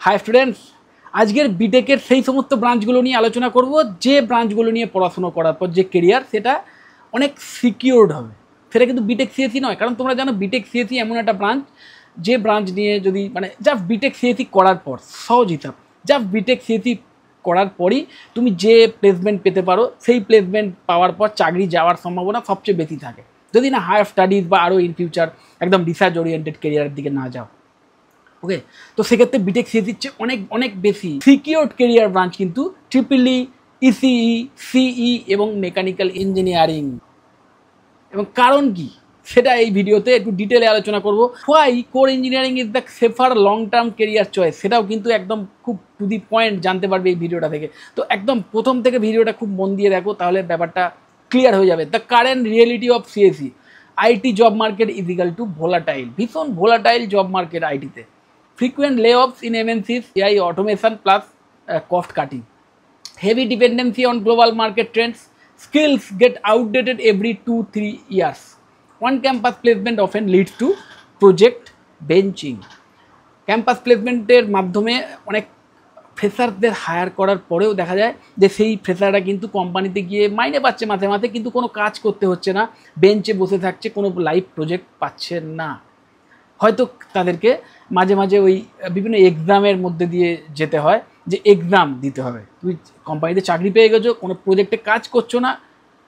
High students, আজকের বিটেকের সেই সমস্ত ব্রাঞ্চগুলো নিয়ে আলোচনা করব যে ব্রাঞ্চগুলো নিয়ে পড়াশোনা করার পর যে কেরিয়ার সেটা অনেক সিকিউরড হবে। সেটা কিন্তু বিটেক সিএসি নয়, কারণ তোমরা জানো বিটেক সিএসি এমন একটা ব্রাঞ্চ যে ব্রাঞ্চ নিয়ে যদি জাস্ট বিটেক সিএসি করার পর সহজ হিসাব, জাস্ট বিটেক সিএসি করার পরই তুমি যে প্লেসমেন্ট পেতে পারো সেই প্লেসমেন্ট পাওয়ার পর চাকরি যাওয়ার সম্ভাবনা সবচেয়ে বেশি থাকে, যদি না হায়ার স্টাডিজ বা আরও ইন ফিউচার একদম রিসার্চ ওরিয়েন্টেড কেরিয়ারের দিকে না যাও। ওকে, তো সেক্ষেত্রে বিটেক সিএসির চেয়ে অনেক অনেক বেশি সিকিউরড কেরিয়ার ব্রাঞ্চ কিন্তু ট্রিপলই, ইসিই, সিই এবং মেকানিক্যাল ইঞ্জিনিয়ারিং। এবং কারণ কি সেটা এই ভিডিওতে একটু ডিটেলে আলোচনা করব। Why core engineering is the safer long term career choice, সেটাও কিন্তু একদম খুব টু দি পয়েন্ট জানতে পারবে এই ভিডিওটা থেকে। তো একদম প্রথম থেকে ভিডিওটা খুব মন দিয়ে দেখো, তাহলে ব্যাপারটা ক্লিয়ার হয়ে যাবে। The current reality of CSE, IT job market is equal to volatile, ভীষণ ভোলাটাইল জব মার্কেট আইটিতে। Frequent layoffs in MNCs, AI automation plus cost cutting. Heavy dependency on global market trends. Skills get outdated every 2-3 years. On-campus placement often leads to project benching. Campus প্লেসমেন্টের মাধ্যমে অনেক ফ্রেশারদের higher করার পরেও দেখা যায় যে সেই ফ্রেশাররা কিন্তু কোম্পানিতে গিয়ে মাইনে পাচ্ছে মাঝে মাঝে, কিন্তু কোনো কাজ করতে হচ্ছে না, বেঞ্চে বসে থাকছে, কোনো লাইভ প্রজেক্ট পাচ্ছে না। হয়তো তাদেরকে মাঝে মাঝে ওই বিভিন্ন এক্সামের মধ্যে দিয়ে যেতে হয়, যে এক্সাম দিতে হবে। তুমি কোম্পানিতে চাকরি পেয়ে গেছো, কোনো প্রজেক্টে কাজ করছো না,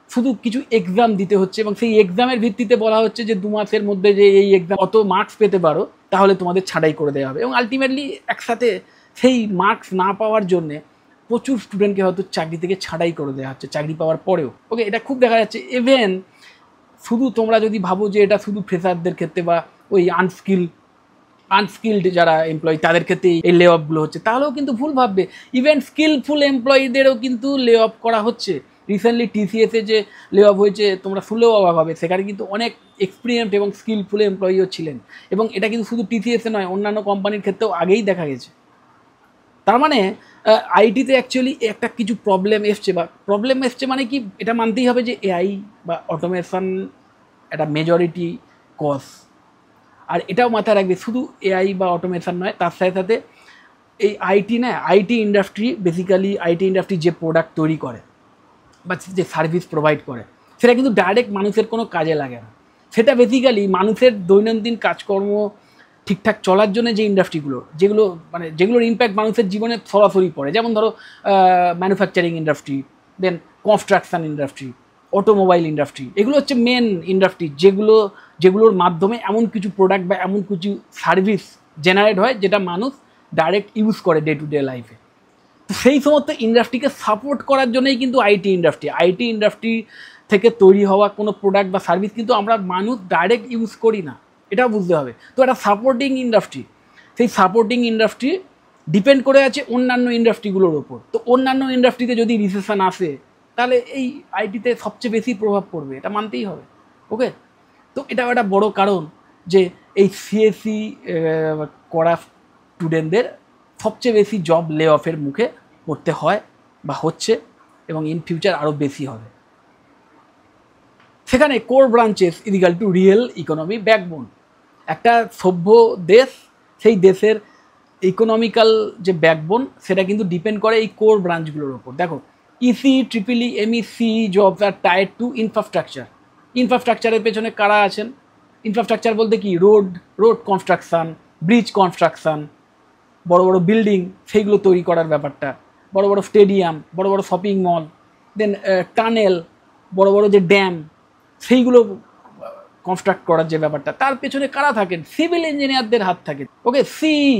শুধু কিছু এক্সাম দিতে হচ্ছে, এবং সেই এক্সামের ভিত্তিতে বলা হচ্ছে যে 2 মাসের মধ্যে যে এই এক্সাম অত মার্কস পেতে পারো তাহলে তোমাদের ছাঁটাই করে দেওয়া হবে। এবং আলটিমেটলি একসাথে সেই মার্কস না পাওয়ার জন্যে প্রচুর স্টুডেন্টকে হয়তো চাকরি থেকে ছাঁটাই করে দেওয়া হচ্ছে চাকরি পাওয়ার পরেও। ওকে, এটা খুব দেখা যাচ্ছে। ইভেন শুধু তোমরা যদি ভাবো যে এটা শুধু ফ্রেশারদের ক্ষেত্রে বা ওই আনস্কিল্ড যারা এমপ্লয়ি তাদের ক্ষেত্রে এই লে অফগুলো হচ্ছে, তাহলেও কিন্তু ভুল ভাববে। ইভেন স্কিলফুল এমপ্লয়িদেরও কিন্তু লে অফ করা হচ্ছে। রিসেন্টলি টিসিএসে যে লে অফ হয়েছে তোমরা শুনলেও অবাক হবে, সেখানে কিন্তু অনেক এক্সপিরিয়েন্সড এবং স্কিলফুল এমপ্লয়িও ছিলেন। এবং এটা কিন্তু শুধু টিসিএসে নয়, অন্যান্য কোম্পানির ক্ষেত্রেও আগেই দেখা গেছে। তার মানে আইটিতে অ্যাকচুয়ালি একটা কিছু প্রবলেম এসছে মানে কি, এটা মানতেই হবে যে এআই বা অটোমেশন একটা মেজরিটি কজ। আর এটাও মাথায় রাখবে, শুধু এআই বা অটোমেশন নয়, তার সাথে সাথে এই IT industry, basically IT industry যে প্রোডাক্ট তৈরি করে বা যে সার্ভিস প্রোভাইড করে সেটা কিন্তু ডাইরেক্ট মানুষের কোনো কাজে লাগে না। সেটা বেসিক্যালি মানুষের দৈনন্দিন কাজকর্ম ঠিকঠাক চলার জন্য যে ইন্ডাস্ট্রিগুলো, যেগুলোর ইম্প্যাক্ট মানুষের জীবনে সরাসরি পড়ে, যেমন ধরো ম্যানুফ্যাকচারিং ইন্ডাস্ট্রি, দেন কনস্ট্রাকশন ইন্ডাস্ট্রি, অটোমোবাইল ইন্ডাস্ট্রি, এগুলো হচ্ছে মেন ইন্ডাস্ট্রি যেগুলোর মাধ্যমে এমন কিছু প্রোডাক্ট বা এমন কিছু সার্ভিস জেনারেট হয় যেটা মানুষ ডাইরেক্ট ইউজ করে ডে টু ডে লাইফে। তো সেই সমস্ত ইন্ডাস্ট্রিকে সাপোর্ট করার জন্যই কিন্তু আইটি ইন্ডাস্ট্রি থেকে তৈরি হওয়া কোনো প্রোডাক্ট বা সার্ভিস কিন্তু আমরা মানুষ ডাইরেক্ট ইউজ করি না, এটা বুঝতে হবে। তো একটা সাপোর্টিং ইন্ডাস্ট্রি, সেই সাপোর্টিং ইন্ডাস্ট্রি ডিপেন্ড করে আছে অন্যান্য ইন্ডাস্ট্রিগুলোর ওপর। তো অন্যান্য ইন্ডাস্ট্রিতে যদি রিসেশন আসে তাহলে এই আইটিতে সবচেয়ে বেশি প্রভাব পড়বে, এটা মানতেই হবে। ওকে, তো এটাও একটা বড় কারণ যে এই সিএসসি করা স্টুডেন্টদের সবচেয়ে বেশি জব লে অফের মুখে পড়তে হয় বা হচ্ছে, এবং ইন ফিউচার আরও বেশি হবে। সেখানে কোর ব্রাঞ্চেস ইজিক্যাল টু রিয়েল ইকোনমি ব্যাকবোন। একটা সভ্য দেশ, সেই দেশের ইকোনমিক্যাল যে ব্যাকবোন সেটা কিন্তু ডিপেন্ড করে এই কোর ব্রাঞ্চগুলোর ওপর। দেখো, ইসি, ট্রিপলই, এমই, সিই জবস আর টায়ার টু ইনফ্রাস্ট্রাকচারের পেছনে কারা আছেন? ইনফ্রাস্ট্রাকচার বলতে কি, রোড কনস্ট্রাকশান, ব্রিজ কনস্ট্রাকশান, বড় বড় বিল্ডিং সেইগুলো তৈরি করার ব্যাপারটা, বড় বড় স্টেডিয়াম, বড় বড় শপিং মল, দেন টানেল, বড় বড় যে ড্যাম সেইগুলো কনস্ট্রাক্ট করার যে ব্যাপারটা, তার পেছনে কারা থাকেন? সিভিল ইঞ্জিনিয়ারদের হাত থাকে। ওকে, সিই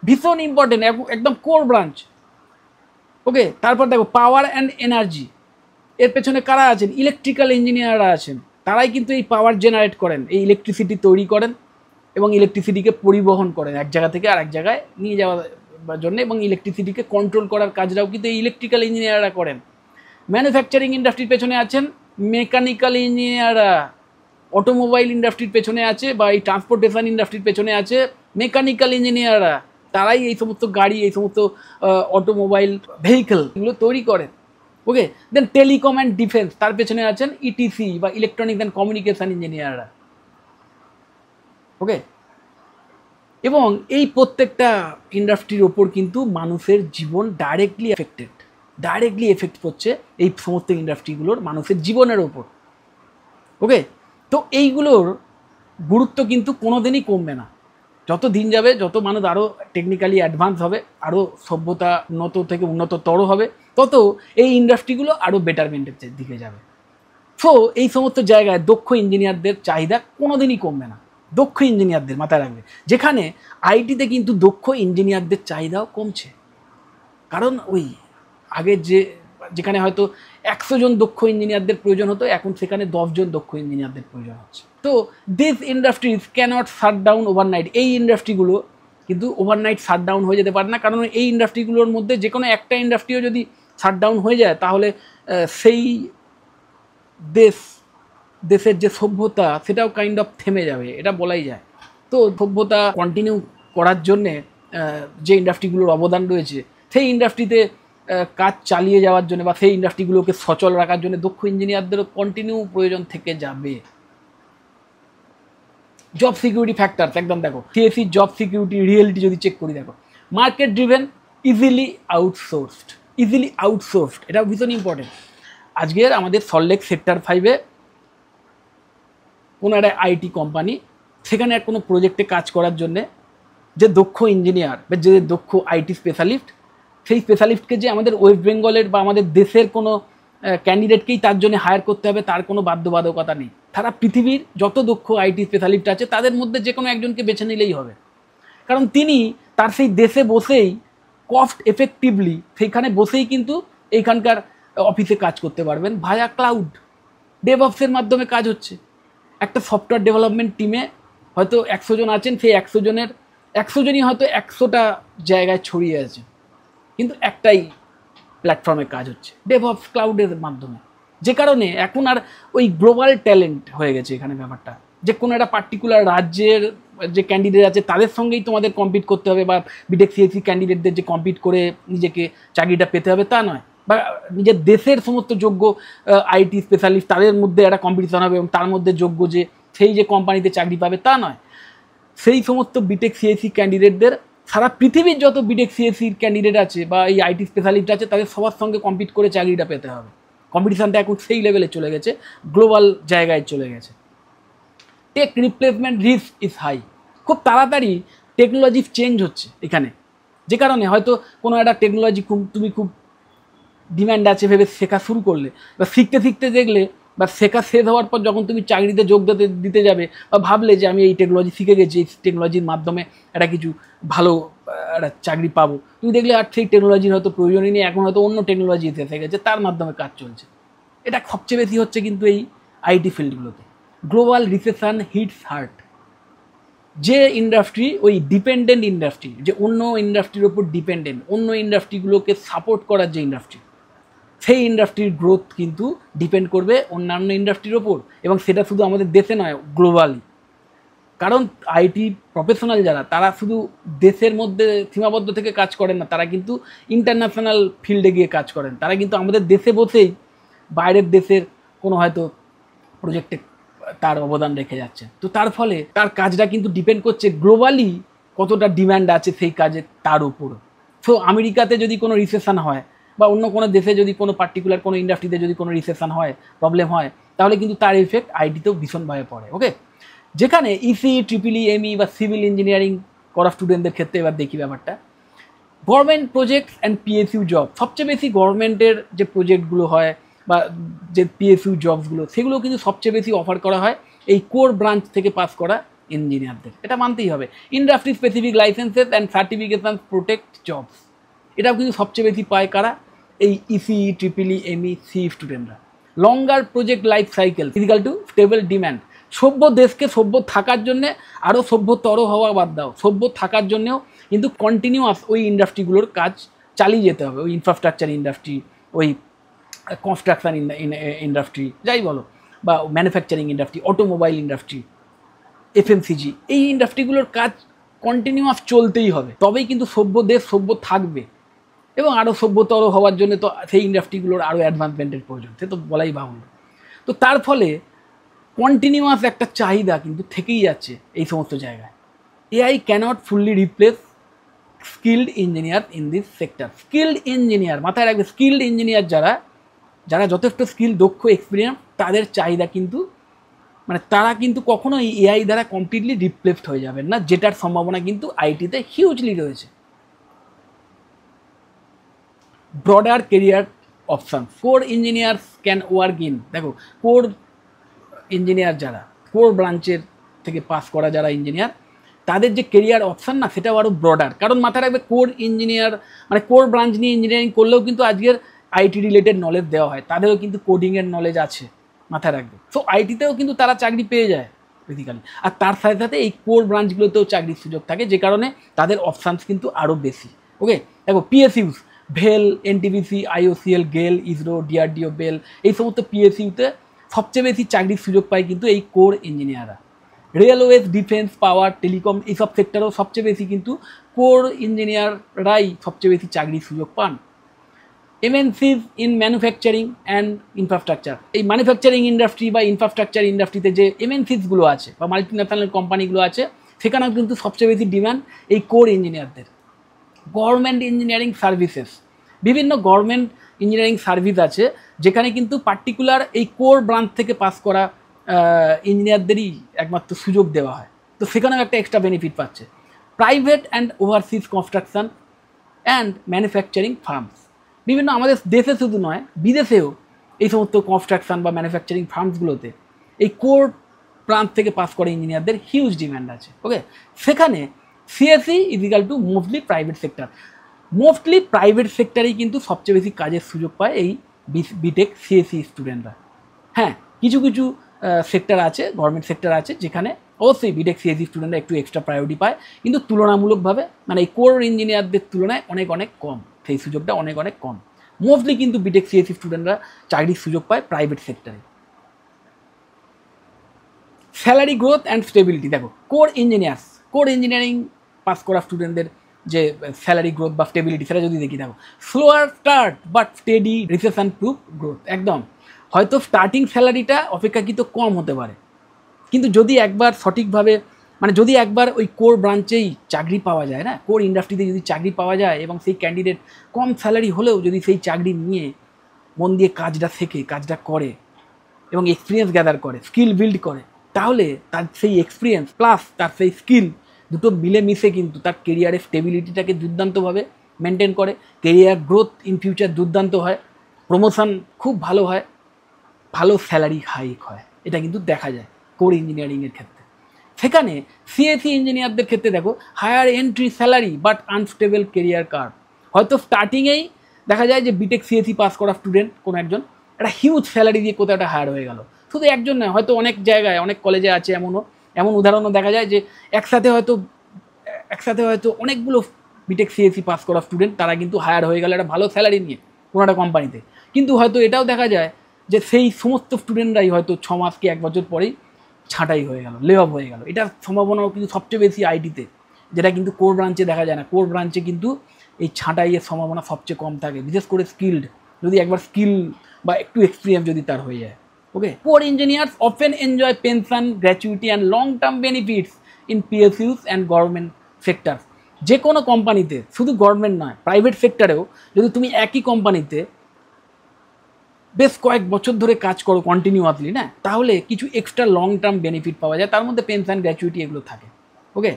ভীষণ ইম্পর্টেন্ট, একদম কোর ব্রাঞ্চ। ওকে, তারপর দেখো পাওয়ার অ্যান্ড এনার্জি, এর পেছনে কারা আছেন? ইলেকট্রিক্যাল ইঞ্জিনিয়াররা আছেন, তারাই কিন্তু এই পাওয়ার জেনারেট করেন, এই ইলেকট্রিসিটি তৈরি করেন এবং ইলেকট্রিসিটিকে পরিবহন করেন এক জায়গা থেকে আরেক জায়গায় নিয়ে যাওয়ার জন্য, এবং ইলেকট্রিসিটিকে কন্ট্রোল করার কাজটাও কিন্তু এই ইলেকট্রিক্যাল ইঞ্জিনিয়াররা করেন। ম্যানুফ্যাকচারিং ইন্ডাস্ট্রির পেছনে আছেন মেকানিক্যাল ইঞ্জিনিয়াররা, অটোমোবাইল ইন্ডাস্ট্রির পেছনে আছে বা এই ট্রান্সপোর্টেশন ইন্ডাস্ট্রির পেছনে আছে মেকানিক্যাল ইঞ্জিনিয়াররা, তারাই এই সমস্ত গাড়ি, এই সমস্ত অটোমোবাইল ভেহিকেল এগুলো তৈরি করেন। ওকে, দেন টেলিকম অ্যান্ড ডিফেন্স, তার পেছনে আছেন ইটিসি বা ইলেকট্রনিক্স অ্যান্ড কমিউনিকেশান ইঞ্জিনিয়াররা। ওকে, এবং এই প্রত্যেকটা ইন্ডাস্ট্রির ওপর কিন্তু মানুষের জীবন ডাইরেক্টলি এফেক্ট করছে এই সমস্ত ইন্ডাস্ট্রিগুলোর মানুষের জীবনের ওপর। ওকে, তো এইগুলোর গুরুত্ব কিন্তু কোনো দিনই কমবে না। যত দিন যাবে, যত মানুষ আরও টেকনিক্যালি অ্যাডভান্স হবে, আরও সভ্যতা উন্নত থেকে উন্নততর হবে, তত এই ইন্ডাস্ট্রিগুলো আরও বেটারমেন্টের দিকে যাবে। সো এই সমস্ত জায়গায় দক্ষ ইঞ্জিনিয়ারদের চাহিদা কোনো দিনই কমবে না। দক্ষ ইঞ্জিনিয়ারদের মাথায় রাখবে, যেখানে আইটিতে কিন্তু দক্ষ ইঞ্জিনিয়ারদের চাহিদাও কমছে। কারণ ওই আগে যেখানে হয়তো 100 জন দক্ষ ইঞ্জিনিয়ারদের প্রয়োজন হতো, এখন সেখানে 10 জন দক্ষ ইঞ্জিনিয়ারদের প্রয়োজন হচ্ছে। তো this industries cannot shut down overnight. এই ইন্ডাস্ট্রিগুলো কিন্তু ওভারনাইট শাট ডাউন হয়ে যেতে পারে না, কারণ এই ইন্ডাস্ট্রিগুলোর মধ্যে যে কোনো একটা ইন্ডাস্ট্রিও যদি শাট ডাউন হয়ে যায়, তাহলে সেই দেশের যে সভ্যতা সেটাও কাইন্ড অফ থেমে যাবে, এটা বলাই যায়। তো সভ্যতা কন্টিনিউ করার জন্যে যে ইন্ডাস্ট্রিগুলোর অবদান রয়েছে, সেই ইন্ডাস্ট্রিতে কাজ চালিয়ে যাওয়ার জন্য বা সেই ইন্ডাস্ট্রিগুলোকে সচল রাখার জন্য দক্ষ ইঞ্জিনিয়ারদেরও কন্টিনিউ প্রয়োজন থেকে যাবে। জব সিকিউরিটি ফ্যাক্টরস একদম দেখো, সিএসসি জব সিকিউরিটি রিয়েলিটি যদি চেক করি, দেখো মার্কেট ড্রিভেন, ইজিলি আউটসোর্সড, এটা ভীষণ ইম্পর্টেন্ট। আজকের আমাদের সল্টলেক সেক্টর 5-এ কোনো একটা আইটি কোম্পানি, সেখানে কোনো প্রজেক্টে কাজ করার জন্যে যে দক্ষ ইঞ্জিনিয়ার বা যে দক্ষ আইটি স্পেশালিস্ট, সেই স্পেশালিস্টকে যে আমাদের ওয়েস্ট বেঙ্গলের বা আমাদের দেশের কোনো ক্যান্ডিডেটকেই তার জন্য হায়ার করতে হবে তার কোনো বাধ্যবাধকতা নেই। সারা পৃথিবীর যত দক্ষ আইটি স্পেশালিস্ট আছে তাদের মধ্যে যে কোনো একজনকে বেছে নিলেই হবে, কারণ তিনি তার সেই দেশে বসেই কস্ট এফেক্টিভলি সেইখানে বসেই কিন্তু এইখানকার অফিসে কাজ করতে পারবেন ভায়া ক্লাউড। ডেভঅপসের মাধ্যমে কাজ হচ্ছে। একটা সফটওয়্যার ডেভেলপমেন্ট টিমে হয়তো 100 জন আছেন, সেই 100 জনের 100 জনই হয়তো 100টা জায়গায় ছড়িয়ে আছে, কিন্তু একটাই প্ল্যাটফর্মে কাজ হচ্ছে ডেভঅপস ক্লাউডের মাধ্যমে। যে কারণে এখন আর ওই গ্লোবাল ট্যালেন্ট হয়ে গেছে এখানে ব্যাপারটা, যে কোনো একটা পার্টিকুলার রাজ্যের যে ক্যান্ডিডেট আছে তাদের সঙ্গেই তোমাদের কম্পিট করতে হবে, বা বিটেক সিএসসি ক্যান্ডিডেটদের যে কম্পিট করে নিজেকে চাকরিটা পেতে হবে তা নয়, বা নিজের দেশের সমস্ত যোগ্য আইটি স্পেশালিস্ট তাদের মধ্যে একটা কম্পিটিশন হবে এবং তার মধ্যে যোগ্য যে সেই যে কোম্পানিতে চাকরি পাবে তা নয়। সেই সমস্ত বিটেক সিএসসি ক্যান্ডিডেটদের সারা পৃথিবীর যত বিটেক সিএসসির ক্যান্ডিডেট আছে বা এই আইটি স্পেশালিস্ট আছে তাদের সবার সঙ্গে কম্পিট করে চাকরিটা পেতে হবে। কম্পিটিশানটা এখন সেই লেভেলে চলে গেছে, গ্লোবাল জায়গায় চলে গেছে। Tech replacement risk is high. খুব তাড়াতাড়ি টেকনোলজি চেঞ্জ হচ্ছে এখানে, যে কারণে হয়তো কোনো একটা টেকনোলজি তুমি খুব ডিম্যান্ড আছে ভেবে শেখা শুরু করলে বা শিখতে দেখলে, বা শেখা শেষ হওয়ার পর যখন তুমি চাকরিতে যোগ দিতে যাবে বা ভাবলে যে আমি এই টেকনোলজি শিখে গেছি, এই টেকনোলজির মাধ্যমে একটা কিছু ভালো একটা চাকরি পাবো, তুমি দেখলে আর সেই টেকনোলজির হয়তো প্রয়োজনই নেই, এখন হয়তো অন্য টেকনোলজি এসে গেছে তার মাধ্যমে কাজ চলছে। এটা সবচেয়ে বেশি হচ্ছে কিন্তু এই আইটি ফিল্ডগুলোতে। Global recession hits hard. যে ইন্ডাস্ট্রি ওই ডিপেন্ডেন্ট ইন্ডাস্ট্রি, যে অন্য ইন্ডাস্ট্রির ওপর ডিপেন্ডেন্ট, অন্য ইন্ডাস্ট্রিগুলোকে সাপোর্ট করার যে ইন্ডাস্ট্রি, সেই ইন্ডাস্ট্রির গ্রোথ কিন্তু ডিপেন্ড করবে অন্যান্য ইন্ডাস্ট্রির ওপর, এবং সেটা শুধু আমাদের দেশে নয়, গ্লোবালি। কারণ আইটি প্রফেশনাল যারা, তারা শুধু দেশের মধ্যে সীমাবদ্ধ থেকে কাজ করেন না, তারা কিন্তু ইন্টারন্যাশনাল ফিল্ডে গিয়ে কাজ করেন। তারা কিন্তু আমাদের দেশে বসেই বাইরের দেশের কোনো হয়তো প্রজেক্টে তার অবদান রেখে যাচ্ছে। তো তার ফলে তার কাজটা কিন্তু ডিপেন্ড করছে গ্লোবালি কতটা ডিম্যান্ড আছে সেই কাজের তার উপর। তো আমেরিকাতে যদি কোনো রিসেশন হয় বা অন্য কোনো দেশে যদি কোনো পার্টিকুলার কোনো ইন্ডাস্ট্রিতে যদি কোনো রিসেশন হয়, প্রবলেম হয়, তাহলে কিন্তু তার এফেক্ট আইটিতেও ভীষণভাবে পড়ে। ওকে, যেখানে ইসি, ট্রিপল এমই বা সিভিল ইঞ্জিনিয়ারিং করা স্টুডেন্টদের ক্ষেত্রে এবার দেখি ব্যাপারটা, government project and PSU job. সবচেয়ে বেশি গভর্নমেন্টের যে প্রজেক্টগুলো হয় বা যে পিএসইউ জবসগুলো, সেগুলো কিন্তু সবচেয়ে বেশি অফার করা হয় এই কোর ব্রাঞ্চ থেকে পাস করা ইঞ্জিনিয়ারদের। এটা মানতেই হবে। Industry specific licences and certification protect jobs, এটাও কিন্তু সবচেয়ে বেশি পায় কারা? এই ইসিই, ট্রিপল এমই, সি স্টুডেন্টরা। Longer project life cycle is equal to stable demand. সভ্য দেশকে সভ্য থাকার জন্যে, আরও সভ্যতর হওয়া বাদ দাও, সভ্য থাকার জন্যেও কিন্তু কন্টিনিউয়াস ওই ইন্ডাস্ট্রিগুলোর কাজ চালিয়ে যেতে হবে। ওই ইনফ্রাস্ট্রাকচার ইন্ডাস্ট্রি, ওই কনস্ট্রাকশান ইন্ডাস্ট্রি যাই বলো, বা manufacturing industry, automobile industry, FMCG, এই ইন্ডাস্ট্রিগুলোর কাজ কন্টিনিউয়াস চলতেই হবে, তবেই কিন্তু সভ্য দেশ সভ্য থাকবে। এবং আরও সভ্যতর হওয়ার জন্য তো সেই ইন্ডাস্ট্রিগুলোর আরও অ্যাডভান্সমেন্টের প্রয়োজন, সে তো বলাই বাহুল্য। তো তার ফলে কন্টিনিউয়াস একটা চাহিদা কিন্তু থেকেই যাচ্ছে এই সমস্ত জায়গায়। AI cannot fully replace skilled engineer in this sector. Skilled engineer, মাথায় রাখবে, স্কিল্ড ইঞ্জিনিয়ার যারা যথেষ্ট স্কিল, দক্ষ, এক্সপিরিয়েন্স, তাদের চাহিদা কিন্তু মানে তারা কিন্তু কখনো এই এআই দ্বারা কমপ্লিটলি রিপ্লেসড হয়ে যাবেন না, যেটার সম্ভাবনা কিন্তু আইটিতে হিউজলি রয়েছে। Broader career option, core engineer can work in, দেখো কোর ইঞ্জিনিয়ার যারা কোর ব্রাঞ্চের থেকে পাস করা যারা ইঞ্জিনিয়ার, তাদের যে কেরিয়ার অপশান না, সেটাও আরও ব্রডার। কারণ মাথায় রাখবে, কোর ইঞ্জিনিয়ার মানে কোর ব্রাঞ্চ নিয়ে ইঞ্জিনিয়ারিং করলেও কিন্তু আজকের আইটি রিলেটেড নলেজ দেওয়া হয়, তাদেরও কিন্তু কোডিংয়ের নলেজ আছে, মাথায় রাখবে। সো আইটিতেও কিন্তু তারা চাকরি পেয়ে যায় বেসিক্যালি, আর তার সাথে সাথে এই কোর ব্রাঞ্চগুলোতেও চাকরির সুযোগ থাকে, যে কারণে তাদের অপশানস কিন্তু আরও বেশি। ওকে, দেখো পিএসইউস, ভেল, এনটিপিসি, আইওসিএল, গেল, ইসরো, ডিআরডিও, বেল, এই সমস্ত পিএসইউতে সবচেয়ে বেশি চাকরির সুযোগ পায় কিন্তু এই কোর ইঞ্জিনিয়াররা। রেলওয়েজ, ডিফেন্স, পাওয়ার, টেলিকম, এইসব সেক্টরেও সবচেয়ে বেশি কিন্তু কোর ইঞ্জিনিয়াররাই সবচেয়ে বেশি চাকরির সুযোগ পান। এমএনসিজ ইন ম্যানুফ্যাকচারিং অ্যান্ড ইনফ্রাস্ট্রাকচার, এই ম্যানুফ্যাকচারিং ইন্ডাস্ট্রি বা ইনফ্রাস্ট্রাকচার ইন্ডাস্ট্রিতে যে এমএনসিজগুলো আছে বা মাল্টিন্যাশনাল কোম্পানিগুলো আছে, সেখানেও কিন্তু সবচেয়ে বেশি ডিমান্ড এই কোর ইঞ্জিনিয়ারদের। গভর্নমেন্ট ইঞ্জিনিয়ারিং সার্ভিসেস, বিভিন্ন গভর্নমেন্ট ইঞ্জিনিয়ারিং সার্ভিস আছে যেখানে কিন্তু পার্টিকুলার এই কোর ব্রাঞ্চ থেকে পাস করা ইঞ্জিনিয়ারদেরই একমাত্র সুযোগ দেওয়া হয়, তো সেখানেও একটা এক্সট্রা বেনিফিট পাচ্ছে। Private and overseas construction and manufacturing firms, বিভিন্ন আমাদের দেশে শুধু নয়, বিদেশেও এই সমস্ত কনস্ট্রাকশন বা ম্যানুফ্যাকচারিং ফার্মসগুলোতে এই কোর ব্রাঞ্চ থেকে পাস করা ইঞ্জিনিয়ারদের হিউজ ডিম্যান্ড আছে। ওকে, সেখানে CSE is equal to mostly private sector, mostly private সেক্টরেই কিন্তু সবচেয়ে বেশি কাজের সুযোগ পায় এই বিটেক সিএসই স্টুডেন্টরা। হ্যাঁ, কিছু কিছু সেক্টর আছে, গভর্নমেন্ট সেক্টর আছে, যেখানে অবশ্যই বিটেক সিএসই স্টুডেন্টরা একটু এক্সট্রা প্রায়োরিটি পায়, কিন্তু তুলনামূলকভাবে মানে এই কোর ইঞ্জিনিয়ারদের তুলনায় অনেক অনেক কম, সেই সুযোগটা অনেক অনেক কম। মোস্টলি কিন্তু বিটেক সিএসই স্টুডেন্টরা চাকরির সুযোগ পায় প্রাইভেট সেক্টরে। স্যালারি গ্রোথ অ্যান্ড স্টেবিলিটি, দেখো কোর ইঞ্জিনিয়ারিং পাস করা স্টুডেন্টদের যে স্যালারি গ্রোথ বা স্টেবিলিটি, সেটা যদি দেখি, দেখো slower start but steady recession proof growth. একদম, হয়তো স্টার্টিং স্যালারিটা অপেক্ষাকৃত কম হতে পারে, কিন্তু যদি একবার সঠিকভাবে মানে যদি একবার ওই কোর ব্রাঞ্চেই চাকরি পাওয়া যায় না, কোর ইন্ডাস্ট্রিতে যদি চাকরি পাওয়া যায় এবং সেই ক্যান্ডিডেট কম স্যালারি হলেও যদি সেই চাকরি নিয়ে মন দিয়ে কাজটা শেখে, কাজটা করে এবং এক্সপিরিয়েন্স গ্যাদার করে, স্কিল বিল্ড করে, তাহলে তার সেই এক্সপিরিয়েন্স প্লাস তার সেই স্কিল দুটো মিলেমিশে কিন্তু তার কেরিয়ারের স্টেবিলিটিটাকে দুর্দান্তভাবে মেনটেন করে, কেরিয়ার গ্রোথ ইন ফিউচার দুর্দান্ত হয়, প্রমোশন খুব ভালো হয়, ভালো স্যালারি হাইক হয়, এটা কিন্তু দেখা যায় কোর ইঞ্জিনিয়ারিংয়ের ক্ষেত্রে। সেখানে সিএসই ইঞ্জিনিয়ারদের ক্ষেত্রে দেখো higher entry salary but unstable career curve, হয়তো স্টার্টিংয়েই দেখা যায় যে বিটেক সিএসই পাস করা স্টুডেন্ট কোনো একজন একটা হিউজ স্যালারি দিয়ে কোথাও একটা হায়ার হয়ে গেল, শুধু একজন নয়, হয়তো অনেক জায়গায় অনেক কলেজে আছে এমন উদাহরণও দেখা যায় যে একসাথে হয়তো অনেকগুলো বিটেক সিএসই পাস করা স্টুডেন্ট তারা কিন্তু হায়ার হয়ে গেল একটা ভালো স্যালারি নিয়ে কোনো একটা কোম্পানিতে, কিন্তু হয়তো এটাও দেখা যায় যে সেই সমস্ত স্টুডেন্টরাই হয়তো 6 মাস কি 1 বছর পরেই ছাঁটাই হয়ে গেল, লে অফ হয়ে গেল। এটার সম্ভাবনাও কিন্তু সবচেয়ে বেশি আইটিতে, যেটা কিন্তু কোর ব্রাঞ্চে দেখা যায় না। কোর ব্রাঞ্চে কিন্তু এই ছাঁটাইয়ের সম্ভাবনা সবচেয়ে কম থাকে, বিশেষ করে স্কিল্ড, যদি একবার স্কিল বা একটু এক্সপিরিয়েন্স যদি তার হয়ে যায়। Okay, core engineers often enjoy pension, gratuity and long term benefits in PSUs and government sector. যে কোনো কোম্পানিতে, শুধু গভর্নমেন্ট নয়, প্রাইভেট সেক্টরেও যদি তুমি একই কোম্পানিতে বেশ কয়েক বছর ধরে কাজ করো কন্টিনিউয়াসলি না, তাহলে কিছু এক্সট্রা লং টার্ম বেনিফিট পাওয়া যায়, তার মধ্যে পেনশন, গ্র্যাচুইটি এগুলো থাকে। ওকে,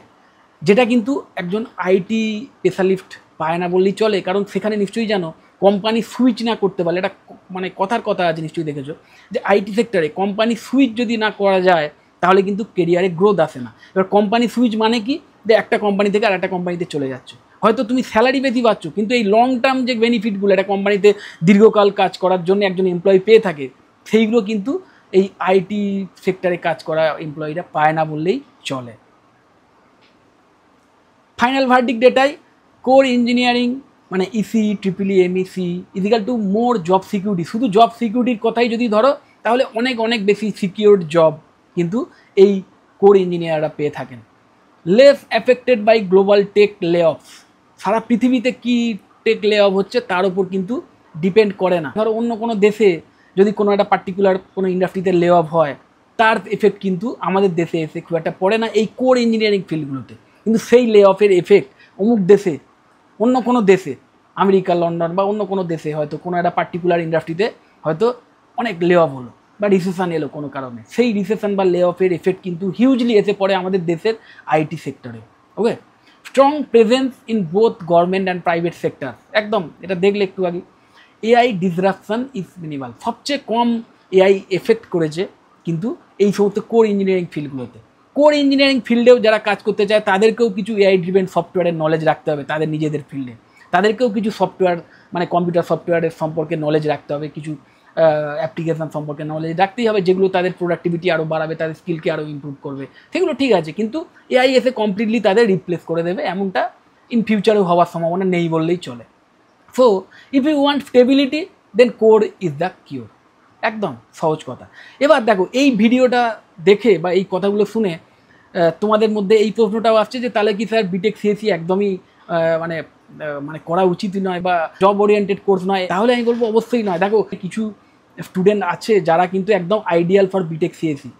যেটা কিন্তু একজন আইটি স্পেশালিস্ট পায় না বললেই চলে, কারণ সেখানে নিশ্চয়ই জানো কোম্পানি সুইচ না করতে পারলে, এটা মানে কথার কথা আছে, নিশ্চয়ই দেখেছো যে আইটি সেক্টরে কোম্পানি সুইচ যদি না করা যায় তাহলে কিন্তু কেরিয়ারে গ্রোথ আসে না। এবার কোম্পানি সুইচ মানে কি, যে একটা কোম্পানি থেকে আর একটা কোম্পানিতে চলে যাচ্ছে, হয়তো তুমি স্যালারি বেশি পাচ্ছ, কিন্তু এই লং টার্ম যে বেনিফিটগুলো একটা কোম্পানিতে দীর্ঘকাল কাজ করার জন্য একজন এমপ্লয়ি পেয়ে থাকে, সেইগুলো কিন্তু এই আইটি সেক্টরে কাজ করা এমপ্লয়িরা পায় না বললেই চলে। ফাইনাল ভার্ডিক্ট এটাই, কোর ইঞ্জিনিয়ারিং মানে EC, triple MEC is equal to more job security. শুধু জব সিকিউরিটির কথাই যদি ধরো, তাহলে অনেক অনেক বেশি সিকিউরড জব কিন্তু এই কোর ইঞ্জিনিয়াররা পেয়ে থাকেন। Less affected by global tech layoff, সারা পৃথিবীতে কি টেক লে অফ হচ্ছে তার উপর কিন্তু ডিপেন্ড করে না। ধরো অন্য কোনো দেশে যদি কোনো একটা পার্টিকুলার কোনো ইন্ডাস্ট্রিতে লে অফ হয়, তার এফেক্ট কিন্তু আমাদের দেশে এসে খুব একটা পড়ে না এই কোর ইঞ্জিনিয়ারিং ফিল্ডগুলোতে, কিন্তু সেই লে অফের এফেক্ট অমুক দেশে, অন্য কোনো দেশে, আমেরিকা, লন্ডন বা অন্য কোনো দেশে হয়তো কোনো একটা পার্টিকুলার ইন্ডাস্ট্রিতে হয়তো অনেক লে অফ হলো বা রিসেশন এলো কোনো কারণে, সেই রিসেশন বা লে অফের এফেক্ট কিন্তু হিউজলি এসে পড়ে আমাদের দেশের আইটি সেক্টরে। Okay, strong presence in both government and private sector, একদম এটা দেখলে একটু আগে। এআই ডিসরাপশন ইজ মিনিমাল, সবচেয়ে কম এআই এফেক্ট করেছে কিন্তু এই সমস্ত কোর ইঞ্জিনিয়ারিং ফিল্ডগুলোতে। কোর ইঞ্জিনিয়ারিং ফিল্ডেও যারা কাজ করতে চায় তাদেরকেও কিছু এআই ড্রিভেন সফটওয়্যারের নলেজ রাখতে হবে তাদের নিজেদের ফিল্ডে, তাদেরকেও কিছু সফটওয়্যার মানে কম্পিউটার সফটওয়্যারের সম্পর্কে নলেজ রাখতে হবে, কিছু অ্যাপ্লিকেশান সম্পর্কে নলেজ রাখতেই হবে, যেগুলো তাদের প্রোডাক্টিভিটি আরও বাড়াবে, তাদের স্কিলকে আরও ইমপ্রুভ করবে, সেগুলো ঠিক আছে। কিন্তু এআই এসে কমপ্লিটলি তাদের রিপ্লেস করে দেবে এমনটা ইন ফিউচারেও হওয়ার সম্ভাবনা নেই বললেই চলে। So if you want stability then core is the cure, একদম সহজ কথা। এবার দেখো এই ভিডিওটা দেখে বা এই কথাগুলো শুনে তোমাদের মধ্যে এই প্রশ্নটাও আসছে যে তাহলে কি স্যার বিটেক সিএসি একদমই মানে মানে করা উচিত নয় বা জব ওরিয়েন্টেড কোর্স নয়? তাহলে আমি বলবো অবশ্যই নয়। দেখো কিছু স্টুডেন্ট আছে যারা কিন্তু একদম আইডিয়াল ফর বিটেক সিএসি,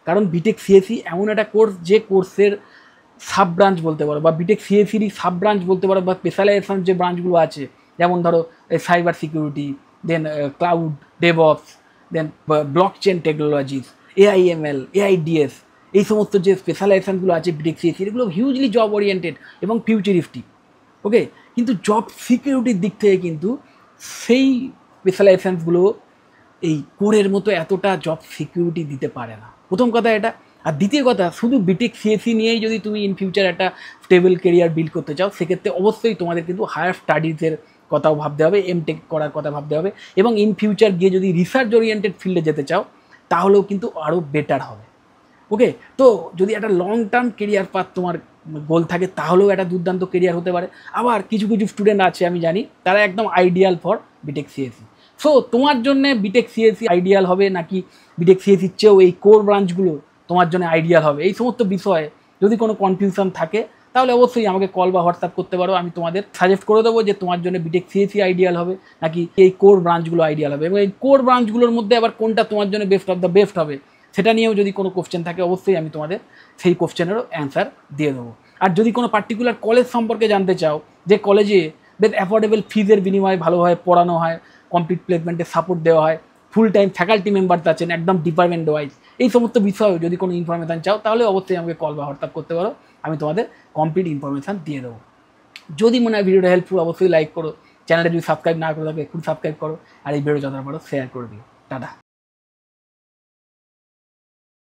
কারণ বিটেক সিএসি এমন একটা কোর্স যে কোর্সের সাব ব্রাঞ্চ বলতে পারো বা বিটেক সিএসিরই সাব ব্রাঞ্চ বলতে পারো বা স্পেশালাইজেশন যে ব্রাঞ্চগুলো আছে, যেমন ধরো cyber security, then cloud DevOps, then blockchain technologies, AIML, AIDS, এই সমস্ত যে স্পেশালাইজেশনগুলো আছে বিটেক সিএসি, এগুলো হিউজলি জব ওরিয়েন্টেড এবং ফিউচারিস্টিক। ওকে, কিন্তু জব সিকিউরিটির দিক থেকে কিন্তু সেই স্পেশালাইজেশনসগুলো এই কোরের মতো এতটা জব সিকিউরিটি দিতে পারে না, প্রথম কথা এটা। আর দ্বিতীয় কথা, শুধু বিটেক সিএসি নিয়েই যদি তুমি ইন ফিউচার একটা স্টেবল কেরিয়ার বিল্ড করতে চাও, সেক্ষেত্রে অবশ্যই তোমাদের কিন্তু হায়ার স্টাডিজের কথাও ভাবতে হবে, এমটেক করার কথা ভাবতে হবে, এবং ইন ফিউচার গিয়ে যদি রিসার্চ ওরিয়েন্টেড ফিল্ডে যেতে চাও তাহলেও কিন্তু আরও বেটার হবে। ওকে, তো যদি একটা লং টার্ম কেরিয়ার পাথ তোমার গোল থাকে তাহলেও একটা দুর্দান্ত কেরিয়ার হতে পারে। আবার কিছু কিছু স্টুডেন্ট আছে আমি জানি তারা একদম ideal for BTech CSE. So তোমার জন্য বিটেক সিএসি আইডিয়াল হবে নাকি বিটেক সিএসির চেয়েও এই কোর ব্রাঞ্চগুলো তোমার জন্য আইডিয়াল হবে, এই সমস্ত বিষয়ে যদি কোনো কনফিউশন থাকে তাহলে অবশ্যই আমাকে কল বা হোয়াটসঅ্যাপ করতে পারো। আমি তোমাদের সাজেস্ট করে দেবো যে তোমার জন্য বিটেক সিএসি আইডিয়াল হবে নাকি এই কোর ব্রাঞ্চগুলো আইডিয়াল হবে, এবং এই কোর ব্রাঞ্চগুলোর মধ্যে আবার কোনটা তোমার জন্য বেস্ট অফ দ্য বেস্ট হবে সেটা নিয়েও যদি কোনো কোশ্চেন থাকে অবশ্যই আমি তোমাদের সেই কোশ্চেনেরও অ্যান্সার দিয়ে দেবো। আর যদি কোনো পার্টিকুলার কলেজ সম্পর্কে জানতে চাও, যে কলেজে বেশ অ্যাফোর্ডেবল ফিজের বিনিময়ে ভালোভাবে পড়ানো হয়, কমপ্লিট প্লেসমেন্টে সাপোর্ট দেওয়া হয়, ফুল টাইম ফ্যাকাল্টি মেম্বার আছেন একদম ডিপার্টমেন্ট ওয়াইজ, এই সমস্ত বিষয়েও যদি কোনো ইনফরমেশান চাও তাহলে অবশ্যই আমাকে কল বা হোয়াটসঅ্যাপ করতে পারো, আমি তোমাদের কমপ্লিট ইনফরমেশান দিয়ে দেবো। যদি মনে হয় ভিডিওটা হেল্পফুল অবশ্যই লাইক করো, চ্যানেলটা যদি সাবস্ক্রাইব না করে থাকে একটু সাবস্ক্রাইব করো, আর এই ভিডিও যতটা পারো শেয়ার করে দিও। টাটা।